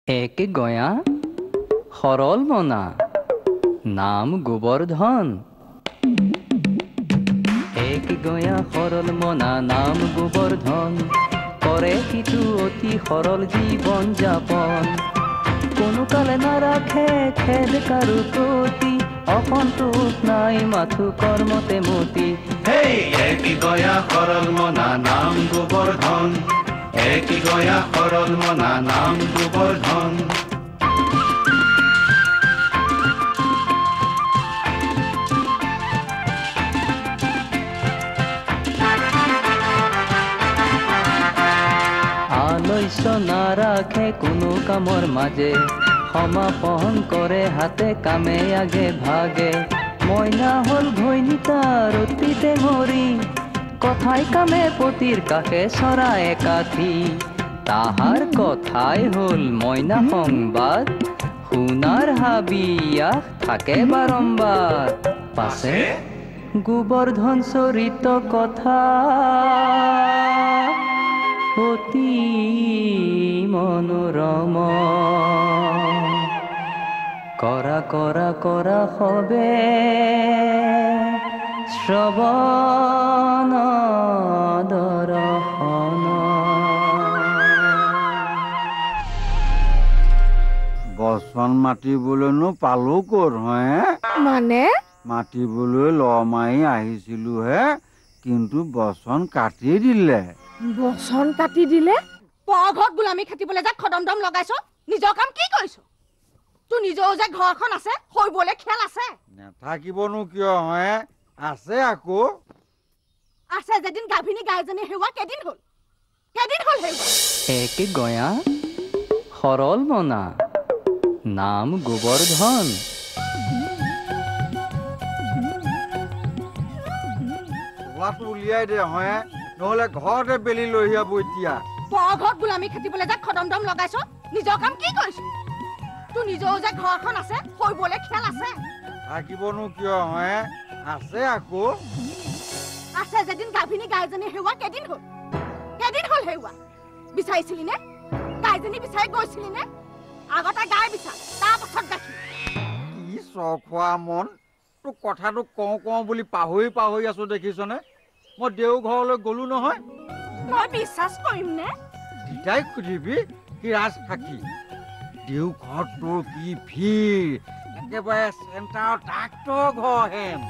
এক গয়া সরল মনা নাম গোবর্ধন। এক গয়া সরল মনা নাম গোবর্ধন, করে কিছু অতি সরল জীবন যাপন। কোনো কালে না রাখে খেদ কারু প্রতি, অসন্তোষ নাই মাথু কর্মতে মতি। এক গয়া সরল মনা নাম গোবর্ধন, এক গয়া সরল মনা নাম গোবর্ধন। আলস্য না রাখে কোনো কামৰ মাজে, সমাপন কৰে হাতে কামে আগে ভাগে। মইনা হল ঘৈণীতাৰ অতীতে মৰি, কথাই কামে পতিৰ কাষে চৰাই একাঠি। তাহাৰ কথাই হল মইনা সংবাদ, শুনাৰ হাবিয়াস থাকে বাৰম্বাৰ। পাছে গোবৰ্ধন চৰিত কথা অতি মনোৰম। কৰা কৰা কৰা হবে শ্ৰবণ দৰ্শন। বচন মাতিবলৈনো পালো ক'ত হে? মানে মাতিবলৈ ল মাৰি আহিছিলো হে, কিন্তু বচন কাটি দিলে। বচন কাটি দিলে? ঘৰত গোলামী খাটিবলৈ যা খদমদম লগাইছ, নিজৰ কাম কি কৰিছ? তোৰ নিজৰো যে ঘৰখন আছে, সৰিবলৈ খেল আছে। নেথাকিবনো কিয় হে? আছে আকৌ। আছে যেদিন গাভিনী গাইজনী হেৰুৱা কেদিন হ'ল? কেদিন হ'ল হেৰুৱা? এক গয়া সৰল মনা নাম গোবৰ্ধন। চোলাটো উলিয়াই দে হে, নহ'লে ঘৰতে বেলি লৈ আহিব এতিয়া। ঘৰত গোলামী খাটিবলৈ যা খদমদম লগাইছ, নিজৰ কাম কি কৰিছ? তোৰ নিজৰো যে ঘৰখন আছে, সৰিবলৈ খেল আছে। থাকিবনো কিয় হে? আছে আকৌ। আছে যেদিন গাভিনী গাইজনী হেৰুৱা কেদিন হ'ল? কেদিন হ'ল হেৰুৱা? বিচাৰিছিলি নে? গাইজনী বিচাৰি গৈছিলি নে? আগতে গাই বিচাৰ, তাৰ পাছত গাখীৰ। কি চখ খোৱা মন, তোক কথাটো কওঁ বুলি পাহৰি পাহৰি আছো দেখিছনে? মই দেও ঘৰলৈ গলো নহয়। মই বিশ্বাস কৰিম নে? দিতাই সুধিবি কি ৰাজ সাক্ষী। দেও ঘৰত তোৰ কি ভিৰ, একেবাৰে চেণ্টাৰৰ ডাক্তৰ ঘৰ হেন।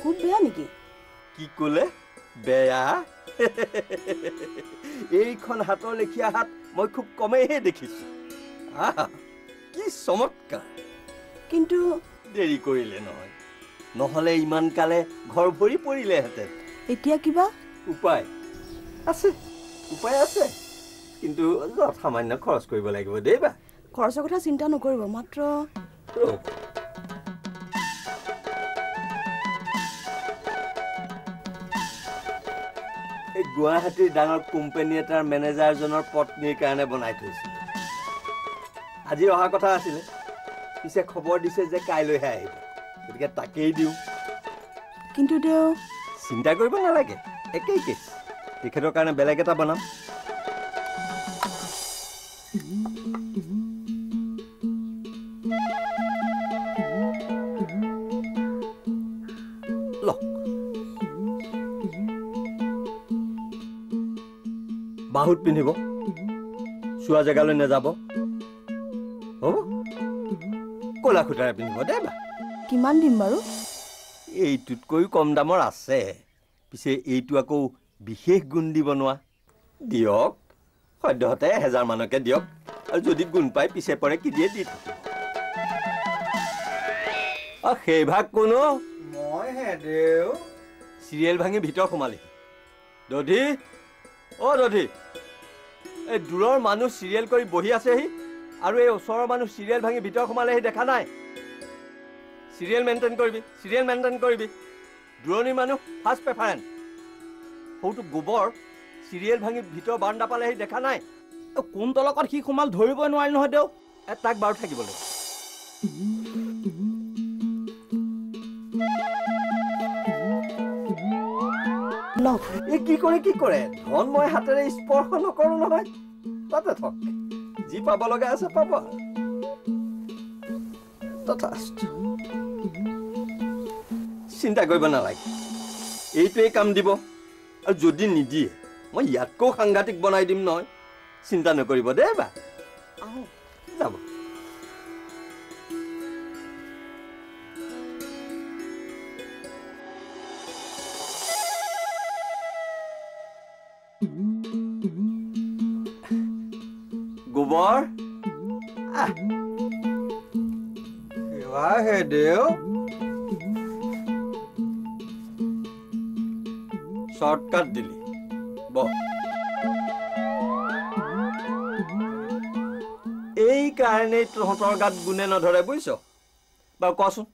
খুব বেয়া নেকি? কি ক'লে? বেয়া? এইখন হাতৰ লেখীয়া হাত মই খুব কমেইহে দেখিছো। কি চমৎকাৰ! কিন্তু দেৰি কৰিলে নহয়, নহ'লে ইমান কালে ঘৰ ভৰি পৰিলেহেঁতেন। এতিয়া কিবা উপায় আছে, উপায় আছে, কিন্তু সামান্য খৰচ কৰিব লাগিব দেই বা। খৰচৰ কথা চিন্তা নকৰিব, মাত্ৰ এই গুৱাহাটীৰ ডাঙৰ কোম্পানী এটাৰ মেনেজাৰজনৰ পত্নীৰ কাৰণে বনাই থৈছিল। আজি অহা কথা আছিলে, পিছে খবৰ দিছে যে কাইলৈহে আহিব, গতিকে তাকেই দিওঁ। কিন্তু তেওঁ চিন্তা কৰিব নালাগে, একেই কেছ। তেখেতৰ কাৰণে বেলেগ এটা বনাম। বাহুত পিন্ধিব, চোৱা জেগালৈ নাযাব, হ'ব? ক'লা সূতাৰে পিন্ধিব দেই বা। কিমান দিম বাৰু? এইটোতকৈও কম দামৰ আছে, পিছে এইটো আকৌ বিশেষ গুণ দি বনোৱা। দিয়ক, সদ্যহতে 1000 মানকে দিয়ক, আৰু যদি গুণ পাই পিছে পৰে কি দিয়ে দি সেই ভাগ কোনো মই হে দেও। চিৰিয়েল ভাঙি ভিতৰ সোমালি। দধি, অ' দধি, এই দূৰৰ মানুহ চিৰিয়েল কৰি বহি আছেহি, আৰু এই ওচৰৰ মানুহ চিৰিয়েল ভাঙি ভিতৰ সোমালেহি দেখা নাই? চিৰিয়েল মেইনটেইন কৰিবি, চিৰিয়েল মেইনটেইন কৰিবি। দূৰণিৰ মানুহ ফাৰ্ষ্ট প্ৰেফাৰেঞ্চ। সৌটো গোবৰ চিৰিয়েল ভাঙি ভিতৰ বাৰান্দা পালেহি দেখা নাই? কোন তলকত সি সোমাল ধৰিবই নোৱাৰি নহয় দেও তাক বাৰু থাকিব লাগিব এই কি কৰে ধন মই হাতেৰে স্পৰ্শ নকৰো নহয় তাতে থক যি পাব লগা আছে পাব তথাস্তু চিন্তা কৰিব নালাগে এইটোৱেই কাম দিব আৰু যদি নিদিয়ে মই ইয়াতকৈ সাংঘাতিক বনাই দিম নহয় চিন্তা নকৰিব দেই বা যাব গোবৰ হে দেও শৰ্টকাট দিলি বহ এই কাৰণেই তহঁতৰ গাত গুণে নধৰে বুজিছ বাৰু কচোন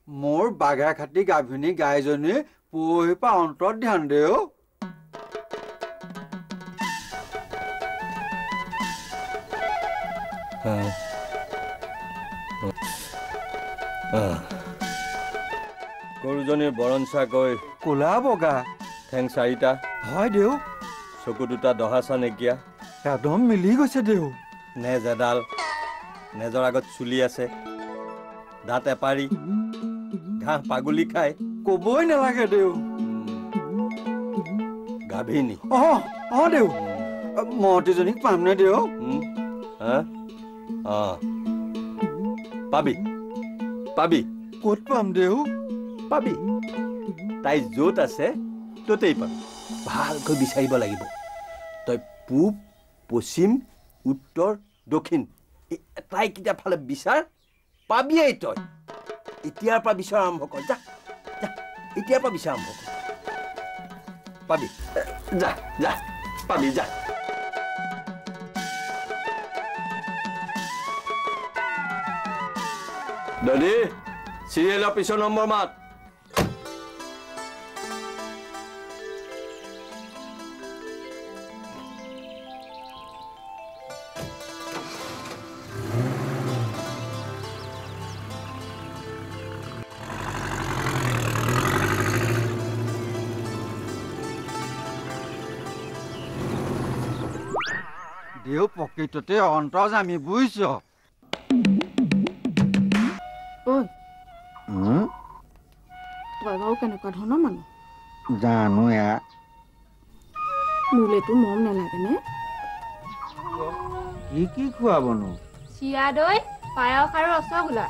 মোৰ বাঘা খাটি গাভিনী গাইজনী পৰহি পৰা অন্তৰত ধ্যান দেও গৰুজনীৰ বৰণচাকৈ কোলা বগা ঠেং চাৰিটা হয় দেও চকু দুটা দহাচা নেকিয়া একদম মিলি গৈছে দেও নেজ এডাল নেজৰ আগত চুলি আছে দাঁত এপাৰি ঘাঁহ পাগুলি খাই কবই নালাগে দেও গাভিনী দেও মহতীজনীক পামনে দেও পাবি পাবি ক'ত পাম দেও পাবি তাই য'ত আছে ত'তেই পাবি ভালকৈ বিচাৰিব লাগিব তই পূব পশ্চিম উত্তৰ দক্ষিণ এটাইকেইটা ফালে বিচাৰ পাবিয়েই তই এতিয়াৰ পৰা বিচাৰ আৰম্ভ কৰ যা যা এতিয়াৰ পৰা বিচাৰ আৰম্ভ কৰ পাবি যা যা পাবি যা দাদি চিৰিয়েলৰ পিছৰ নম্বৰ মাত দেও প্ৰকৃততে অন্তৰ্যামী বুজিছ তই বাৰু কেনেকুৱা ধৰণৰ মানুহ জানো এয়া মোলেতো মৰম নালাগেনে কি খুৱাবনো চিৰা দৈ পায়স আৰু ৰসগোল্লা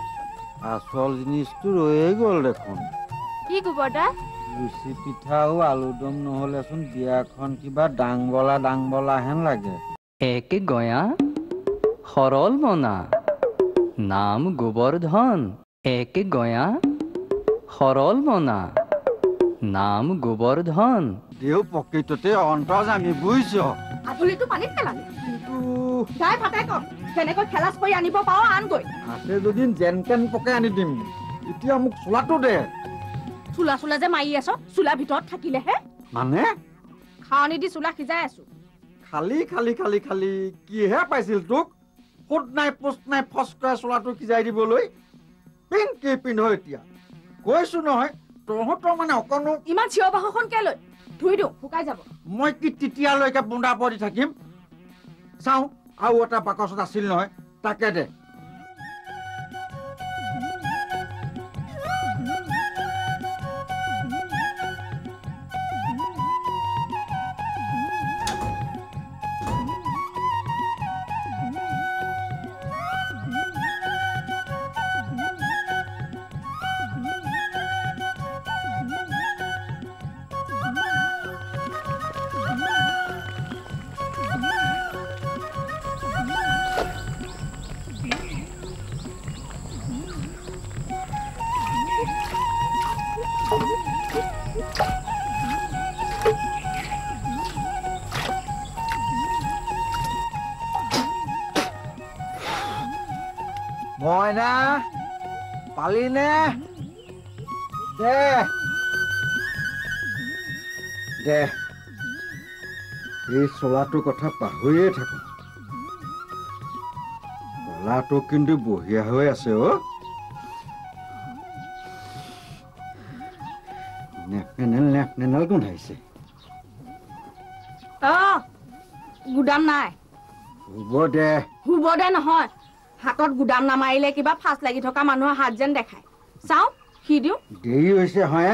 আচল জিনিসটো ৰয়ে গ'ল দেখোন কি গোবৰদা লুচি পিঠা আৰু আলুদম নহ'লেচোন বিয়াখন কিবা ডাংবলা হেন লাগে এক গয়া সৰল মনা নাম গোবৰ্ধন এক গয়া সৰল মনা নাম গোবৰ্ধন দেও প্ৰকৃততে অন্তৰ্যামী বুজিছ আধুলিটো পানীত পেলালি গাই ফাটাই কম কেনেকৈ খেলাচ কৰি আনিব পাৰ আনগৈ আছে যদি যেন তেন পকাই আনি দিম এতিয়া মোক চোলাটো দে চোলা যে মাৰি আছ চোলা ভিতৰত থাকিলেহে মানে খাৱনি দি চোলা সিজাই আছো খালি কিহে পাইছিল তোক ফুট নাই পোষ্ট নাই ফচ কৰা চোলাটো সিজাই দিবলৈ পিন কি পিন্ধ এতিয়া কৈছো নহয় তহঁতৰ মানে অকণো ইমান চিঞৰ বাহখন কেলৈ ধুই দিওঁ শুকাই যাব মই কি তেতিয়ালৈকে বুন্দা পৰি থাকিম চাওঁ আৰু এটা বাকচত আছিল নহয় তাকে দে মইনা পালিনে দে এই চোলাটোৰ কথা পাহৰিয়ে থাকো চোলাটো কিন্তু বঢ়িয়া হৈ আছে অ' নেফনেল গোন্ধাইছে গুদাম নাই হ'ব দে শুব দে নহয় হাতত গুদাম নামাৰিলে কিবা ফাঁচ লাগি থকা মানুহৰ হাত যেন দেখায় চাওঁ সি দিওঁ দেৰি হৈছে হয়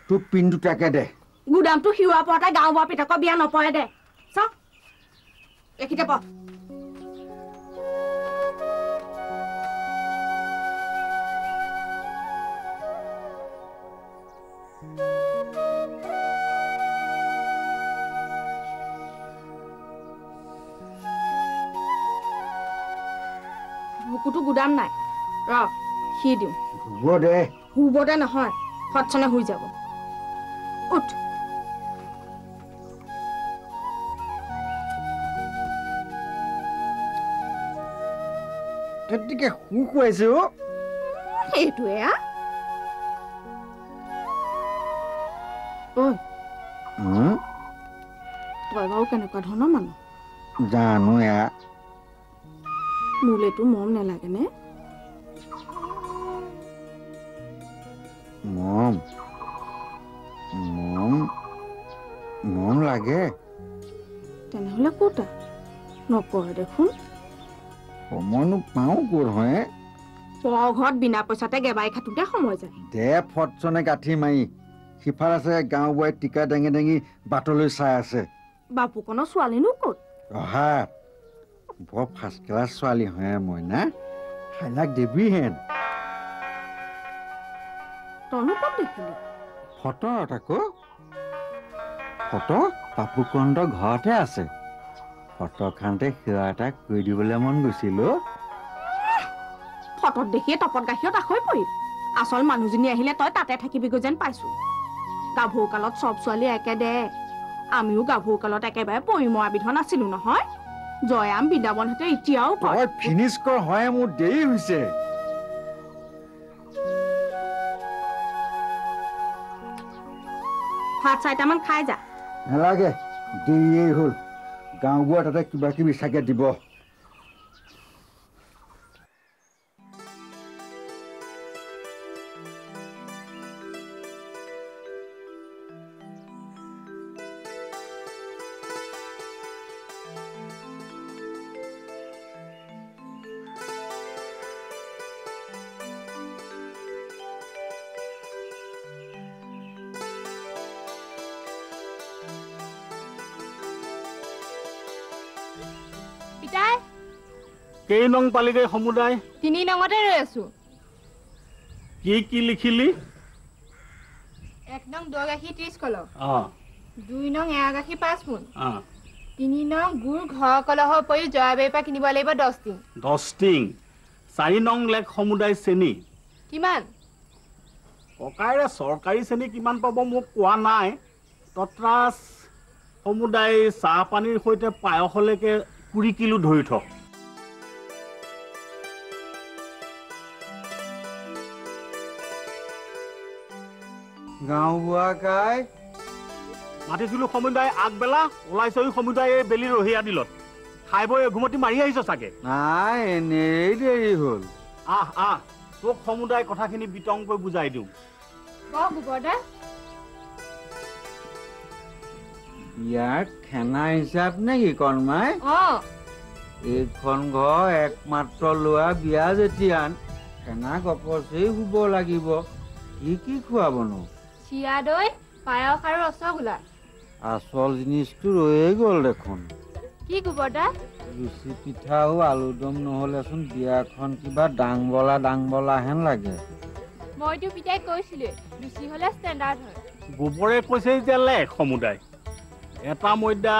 তোক পিন দুটাকে দে গুদামটো সিওৱা পৰতে গাঁও বৰ পিতাকৰ বিয়া নপৰে দে চাওঁ এইখিতে প বুকুটো গুদাম নাই ৰ সি দিওঁ হ'ব দে শুব দে নহয় সৎসনে শুই যাব উঠ গতিকে শুকুৱাইছে অ' সেইটোৱে ঐ তই বাৰু কেনেকুৱা ধৰণৰ মানুহ জানো এয়া মোলেতো মৰম নালাগে নে মৰম লাগে তেনেহ'লে ক'তা নকৰে দেখোন সময়নো পাওঁ ক'ত হয় পৰ ঘৰত বিনা পইচাতে গেবাই খাটোতে সময় যায় দে ফটচনে গাঁঠি মাৰি সিফাল আছে গাঁও বোৱাই টিকা দাঙি দাঙি বাটলৈ চাই আছে বাপুকনৰ ছোৱালীনো ক'ত অহা বৰ ফাৰ্ষ্ট ক্লাছ ছোৱালী হয় মই না হাইলাক দেৱীহেন তইনো ক'ত দেখিলি ফটোত আকৌ ফটো পাপুকন্দ ঘৰতে আছে ফটোখনতে সেৱা এটা কৰি দিবলৈ মন গৈছিল ফটোত দেখিয়ে টপত গাখীৰত আখৈ পৰিল আচল মানুহজনী আহিলে তই তাতে থাকিবিগৈ যেন পাইছো গাভৰু কালত চব ছোৱালী একে দে আমিও গাভৰু কালত একেবাৰে পৰিমৰা বিধ নাছিলো নহয় জয়াম বৃন্দাবনহঁতে এতিয়াও তই ফিনিছ কৰ হয় মোৰ দেৰি হৈছে ভাত 4টামান খাই যা নালাগে দেৰিয়েই হ'ল গাঁওবোৰত তাতে কিবা কিবি চাগে দিব কেই নং পালিগৈ সমুদায় 3 নঙতে ৰৈ আছো কি লিখিলি 1 নং দৈ গাখীৰ 30 কলহ 2 নং এৱা গাখীৰ 5 পোন 3 নং গুড় ঘৰ কলহৰ উপৰি জয়াবাৰীৰ পৰা কিনিব লাগিব 10 টিং 10 টিং 4 নং লেখ সমুদায় চেনি কিমান ককাইৰে চৰকাৰী চেনি কিমান পাব মোক কোৱা নাই তত্ৰাস সমুদায় চাহ পানীৰ সৈতে পায়সলৈকে 20 কিলো ধৰি থ গাঁও বোৱা কাই মাতিছিলো সমুদায় আগবেলা ওলাইছে সমুদায় বেলি ৰহিয়া দিলত খাই বৈ ঘুমতি মাৰি আহিছ চাগে নাই এনেই দেৰি হ'ল তোক সমুদায় কথাখিনি বিতংকৈ বুজাই দিওঁ গোবৰদা ইয়াৰ খানা হিচাপ নেকি কণমাই এইখন ঘৰ একমাত্ৰ লোৱা বিয়া যেতিয়া খানা গপচেই শুব লাগিব কি খুৱাবনো চিৰা দৈ পায়স আৰু ৰসগোল্লা আচল জিনিসটো ৰয়ে গ'ল দেখোন কি গোবৰদা লুচি পিঠা আৰু আলুদম নহ'লেচোন বিয়াখন কিবা ডাংবলা হেন লাগে মইতো পিতাই কৈছিলো লুচি হ'লে ষ্টেণ্ডাৰ্ড হয় গোবৰে কৈছে যে লেখ সমুদায় এটা ময়দা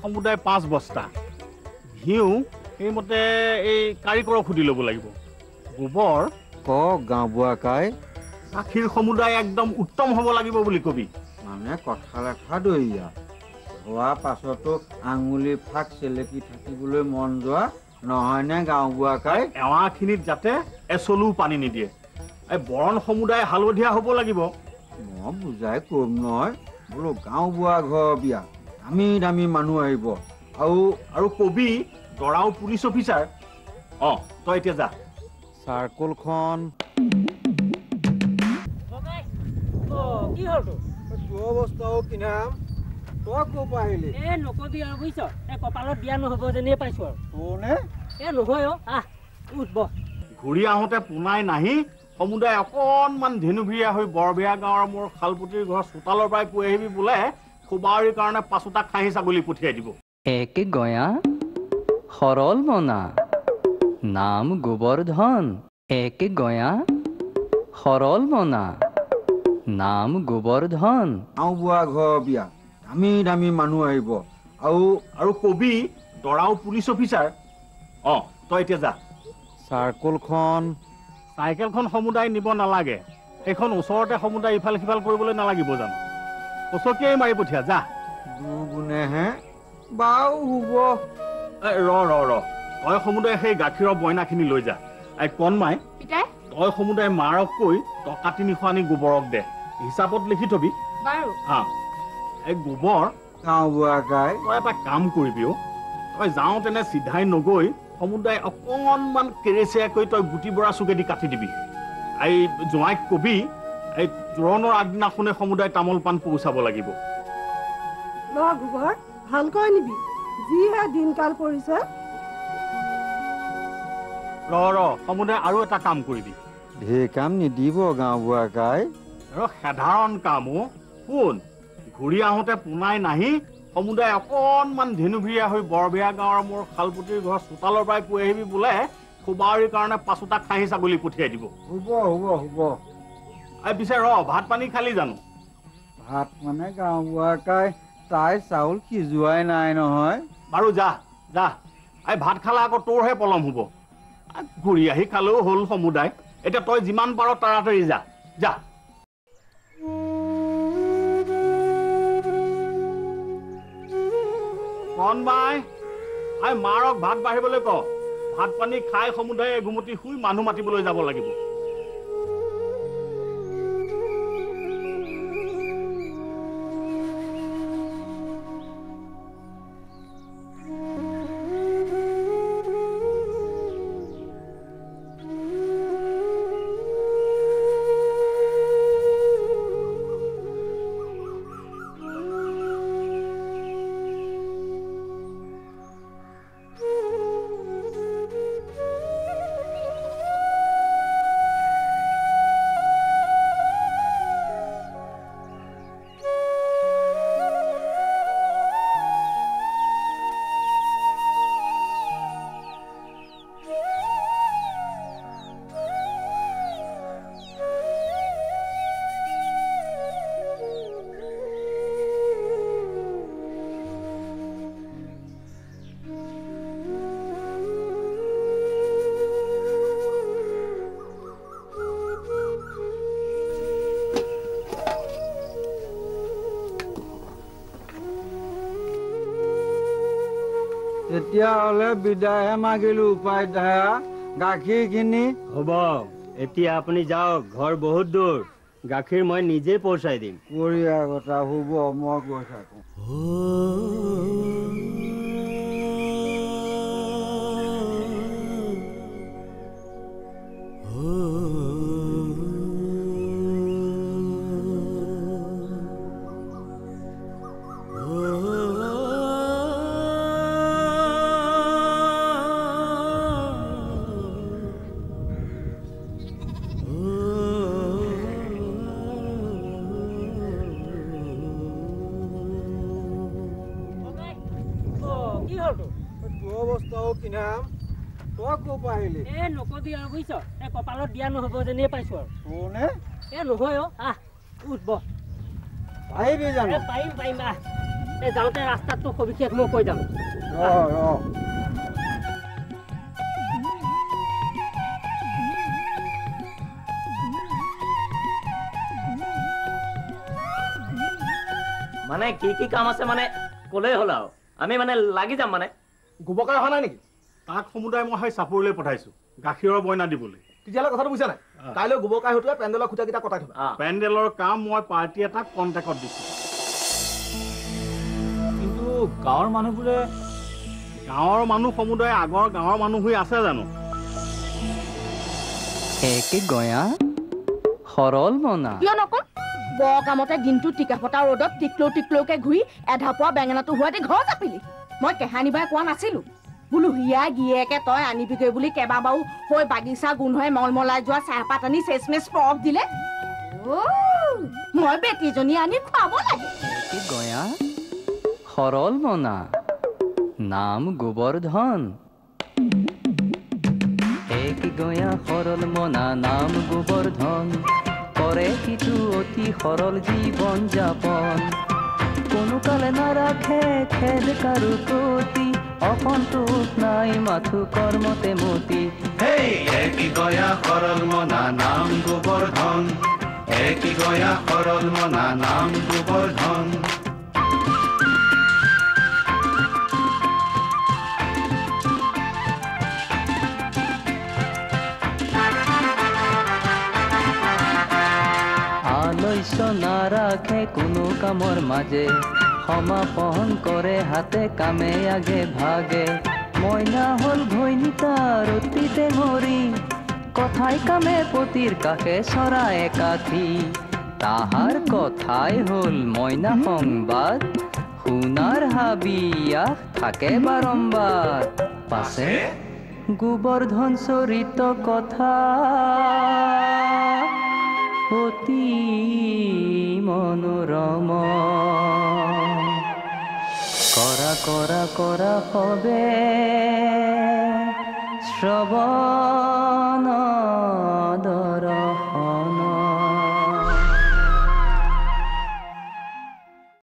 সমুদায় 5 বস্তা ঘিউ সেইমতে এই কাৰিকৰক সুধি ল'ব লাগিব গোবৰ গাঁও বোৱা কাই গাখীৰ সমুদায় একদম উত্তম হ'ব লাগিব বুলি কবি মানে কথা লেখা দৈয়া হোৱা পাছতো আঙুলি ফাক চেলেকি থাকিবলৈ মন যোৱা নহয়নে গাঁও বোৱা কাই এৱাখিনিত যাতে এচলু পানী নিদিয়ে এই বৰণ সমুদায় হালধীয়া হ'ব লাগিব মই বুজাই কম নহয় বোলো গাঁও বোৱা ঘৰ বিয়া দামী মানুহ আহিব আৰু কবি দৰাও পুলিচ অফিচাৰ তই এতিয়া যা চাৰ্কলখন কি হ'ল তোৰ অৱস্থাও কিনাম তই ক'ৰ পৰা আহিলি নকবি আৰু বুজিছ কপালত দিয়া নহ'ব যেনেই পাইছো আৰু তোৰনে নহয় উঠব ঘূৰি আহোঁতে পোনাই নাহি সমুদায় অকণমান ধেনুভিয়া হৈ বৰবেয়া গাঁৱৰ মোৰ শালপুতিৰ ঘৰৰ চোতালৰ পৰাই কৈ আহিবি বোলে খুবাউৰীৰ কাৰণে 5টা খাহী ছাগলী পঠিয়াই দিব একে গয়া সৰল মনা নাম গোবৰ্ধন একে গয়া সৰল মনা নাম গোবৰ্ধন বোৱা ঘৰ বিয়া দামী দামী মানুহ আহিব আৰু কবি দৰাও পুলিচ অফিচাৰ তই এতিয়া যা চাৰ্কলখন চাইকেলখন সমুদায় নিব নালাগে সেইখন ওচৰতে সমুদায় ইফাল সিফাল কৰিবলৈ নালাগিব জানো কচকীয়াই মাৰি পঠিয়া যা দুগুণেহে বাৰু হ'ব ৰ তই সমুদায় সেই গাখীৰৰ বইনাখিনি লৈ যা কণমাই তই সমুদায় মাৰক কৈ টকা 300 আনি গোবৰক দে হিচাপত লিখি থবি এই গোবৰ গাঁওবুঢ়া তই এটা কাম কৰিবি তই যাওঁতেনে চিধাই নগৈ সমুদায় অকণমান কেৰেচিয়াকৈ তই গুটি বৰা চুকেদি কাটি দিবি এই জোঁৱাইক কবি এই জোৰণৰ আগদিনাখনে সমুদায় তামোল পাণ পহুচাব লাগিব গোবৰ ভালকৈ নিবি যিহে দিনকাল পৰিছে ৰ সমুদায় আৰু এটা কাম কৰিবি ঢেৰ কাম নিদিব গাঁওবুঢ়া সাধাৰণ কাম শুন ঘূৰি আহোঁতে পোনাই নাহি সমুদায় অকণমান ধেনুভিয়া হৈ বৰবেয়া গাঁৱৰ মোৰ শালপুতিৰ ঘৰৰ চোতালৰ পৰাই কৈ আহিবি বোলে খুবাউৰীৰ কাৰণে 5টা খাহী ছাগলী পঠিয়াই দিব হ'ব পিছে ভাত পানী খালি জানো ভাত মানে গাঁওবুঢ়া তাই চাউল সিজোৱাই নাই নহয় বাৰু যা ভাত খালে আকৌ তোৰহে পলম হ'ব ঘূৰি আহি খালেও হ'ল সমুদায় এতিয়া তই যিমান পাৰ তাড়াতাড়ি যা কণমাই মাৰক ভাত বাঢ়িবলৈ ক ভাত পানী খাই সমুদায় এঘুমতি শুই মানুহ মাতিবলৈ যাব লাগিব তেতিয়াহ'লে বিদায়হে মাগিলো উপাধ্যায়া গাখীৰখিনি হ'ব এতিয়া আপুনি যাওক ঘৰ বহুত দূৰ গাখীৰ মই নিজে পहुঁচাই দিম কৰিয়া কথা হ'ব মই গৈ থাকোঁ নকবি আৰু বুজিছ কপালত দিয়া নহ'ব যেনেই পাইছো আৰু তোৰনে নহয় উঠব পাৰিম যাওঁতে ৰাস্তাতটো সবিশেষ মই কৈ যাম মানে কি কাম আছে মানে ক'লেই হ'ল আৰু আমি মানে লাগি যাম মানে গোবকাৰ অহা নাই নেকি তাক সমুদায় মই চাপৰিলৈ পঠাইছো গাখীৰৰ বইনা দিবলৈ তেতিয়াহ'লে কথাটো বুজা নাই কাইলৈ গোবকাই হতুৱাই পেণ্ডেলৰ খুঁটাকেইটা কটাই থ'বা পেণ্ডেলৰ কাম মই পাৰ্টি এটাক কণ্টেক্টত দিছো কিন্তু গাঁৱৰ মানুহ সমুদায় আগৰ গাঁৱৰ মানুহ হৈ আছে জানো একে গয়া সৰল মনা কিয় নকম বৰ কামতে দিনটো টিকা ফটা ৰ'দত টিকলৌকে ঘূৰি এধাপোৱা বেঙেনাটো হোৱাতে ঘৰ জাপিলি মই কেহানিবাই কোৱা নাছিলো বোলো হিয়া গিয়েকে তই আনিবিগৈ বুলি কেইবাবাৰো হৈ বাগিচা গোন্ধই মলমলাই যোৱা চাহপাত আনি চেচমেচ পৰক দিলে মই বেটীজনী আনি খুৱাব লাগে একে গয়া সৰল মনা নাম গোবৰ্ধন এক গয়া সৰল মনা নাম গোবৰ্ধন কৰে সিটো অতি সৰল জীৱন যাপন কোনো কালে নাৰাখে খেদ কাৰো প্ৰতি অসন্তোষ নাই মাথো কৰ্মতে মতি হেই এক গয়া সৰল মনা নাম গোবৰ্ধন এক গয়া সৰল মনা নাম গোবৰ্ধন আলস্য নাৰাখে কোনো কামৰ মাজে সমাপন কৰে হাতে কামে আগে ভাগে মইনা হল ঘৈণী তাৰ অতি টেঙৰি কথাই কামে পতিৰ কাষে চৰা একাঠি তাহাৰ কথাই হল মইনা সংবাদ শুনাৰ হাবিয়াস থাকে বাৰম্বাৰ পাছে গোবৰ্ধন চৰিত কথা অতি মনোৰম কৰা হবে শ্ৰৱণ